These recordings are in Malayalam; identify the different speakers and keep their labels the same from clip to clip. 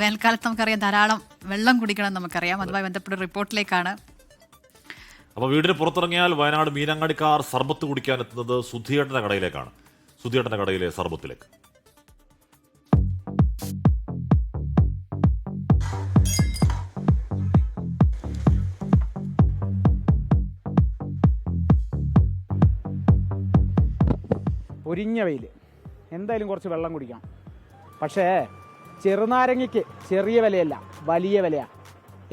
Speaker 1: വേനൽക്കാലത്ത് നമുക്കറിയാം ധാരാളം വെള്ളം കുടിക്കണം നമുക്കറിയാം. അതുമായി ബന്ധപ്പെട്ട റിപ്പോർട്ടിലേക്കാണ്.
Speaker 2: അപ്പോൾ വീടിന് പുറത്തിറങ്ങിയാൽ വയനാട് മീനങ്ങാടിക്കാർ സർബത്ത് കുടിക്കാൻ എത്തുന്നത് സുധിയേട്ടന്റെ കടയിലേക്കാണ്. സുധിയേട്ടന്റെ കടയിലെ സർബത്തിലേക്ക്.
Speaker 3: പൊരിഞ്ഞ വെയിൽ, എന്തായാലും കുറച്ച് വെള്ളം കുടിക്കണം. പക്ഷേ ചെറുനാരങ്ങയ്ക്ക് ചെറിയ വിലയല്ല, വലിയ വിലയാണ്.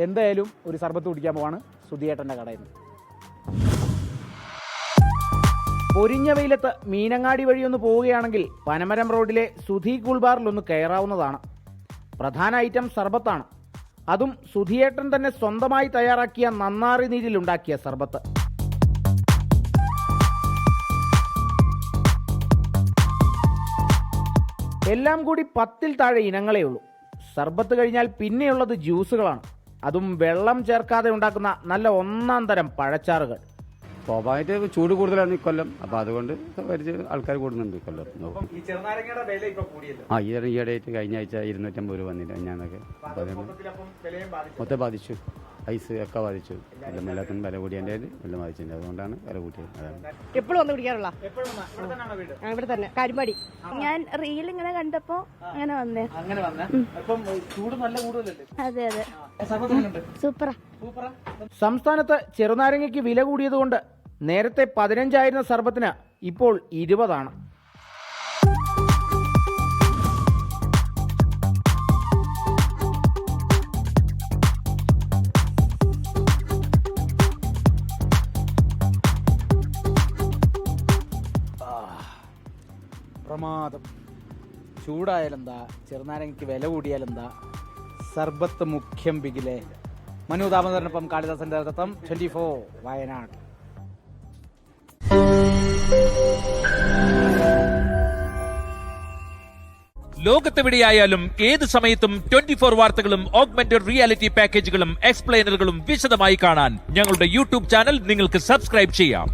Speaker 3: എന്തായാലും ഒരു സർബത്ത് കുടിക്കാൻ പോവാണ് സുധിയേട്ടൻ്റെ കടയിൽ നിന്ന്. പൊരിഞ്ഞ വെയിലത്ത് മീനങ്ങാടി വഴി ഒന്ന് പോവുകയാണെങ്കിൽ പനമരം റോഡിലെ സുധി കൂൾബാറിലൊന്ന് കയറാവുന്നതാണ്. പ്രധാന ഐറ്റം സർബത്താണ്. അതും സുധിയേട്ടൻ തന്നെ സ്വന്തമായി തയ്യാറാക്കിയ നന്നാറി നീരിലുണ്ടാക്കിയ സർബത്ത്. എല്ലാം കൂടി 10-ൽ താഴെ ഇനങ്ങളേ ഉള്ളൂ. സർബത്ത് കഴിഞ്ഞാൽ പിന്നെയുള്ളത് ജ്യൂസുകളാണ്. അതും വെള്ളം ചേർക്കാതെ ഉണ്ടാക്കുന്ന നല്ല ഒന്നാം തരം പഴച്ചാറുകൾ.
Speaker 4: സ്വാഭാവികമായിട്ട് ചൂട് കൂടുതലാണ് ഇക്കൊല്ലം, അപ്പോൾ അതുകൊണ്ട് ആൾക്കാർ കൂടുന്നുണ്ട് ഇക്കൊല്ലം. ഈയിടെയായിട്ട് കഴിഞ്ഞ ആഴ്ച 250 രൂപ വന്നില്ല ഞാനൊക്കെ. മൊത്തം ബാധിച്ചു, ഐസ് ഒക്കെ ബാധിച്ചു. എല്ലാം എല്ലാത്തിനും വില കൂടിയതിൻ്റെ എല്ലാം ബാധിച്ചിട്ടുണ്ട്. അതുകൊണ്ടാണ് വില കൂട്ടിയത്. അതാണ്
Speaker 5: എപ്പോഴും വന്ന് കുടിക്കാറുള്ള ഇവിടെ തന്നെ കാര്യമാടി. ഞാൻ റീൽ ഇങ്ങനെ കണ്ടപ്പോ അങ്ങനെ വന്നേ. അതെ അതെ സൂപ്പറാ.
Speaker 3: സംസ്ഥാനത്ത് ചെറുനാരങ്ങയ്ക്ക് വില കൂടിയതുകൊണ്ട് നേരത്തെ 15 ആയിരുന്ന സർബത്തിന് ഇപ്പോൾ 20 ആണ്. പ്രമാദം. ചൂടായാലെന്താ, ചെറുനാരങ്ങയ്ക്ക് വില കൂടിയാലെന്താ, സർബത്ത് മുഖ്യം ബിഗിലെ. മനു ദാമോദരനൊപ്പം കാളിദാസന്റെ ദത്തം, 24 വയനാട്.
Speaker 6: ലോകത്തെവിടെയായാലും ഏത് സമയത്തും 24 വാർത്തകളും ഓഗ്മെന്റഡ് റിയാലിറ്റി പാക്കേജുകളും എക്സ്പ്ലെയിനറുകളും വിശദമായി കാണാൻ ഞങ്ങളുടെ യൂട്യൂബ് ചാനൽ നിങ്ങൾക്ക് സബ്സ്ക്രൈബ് ചെയ്യാം.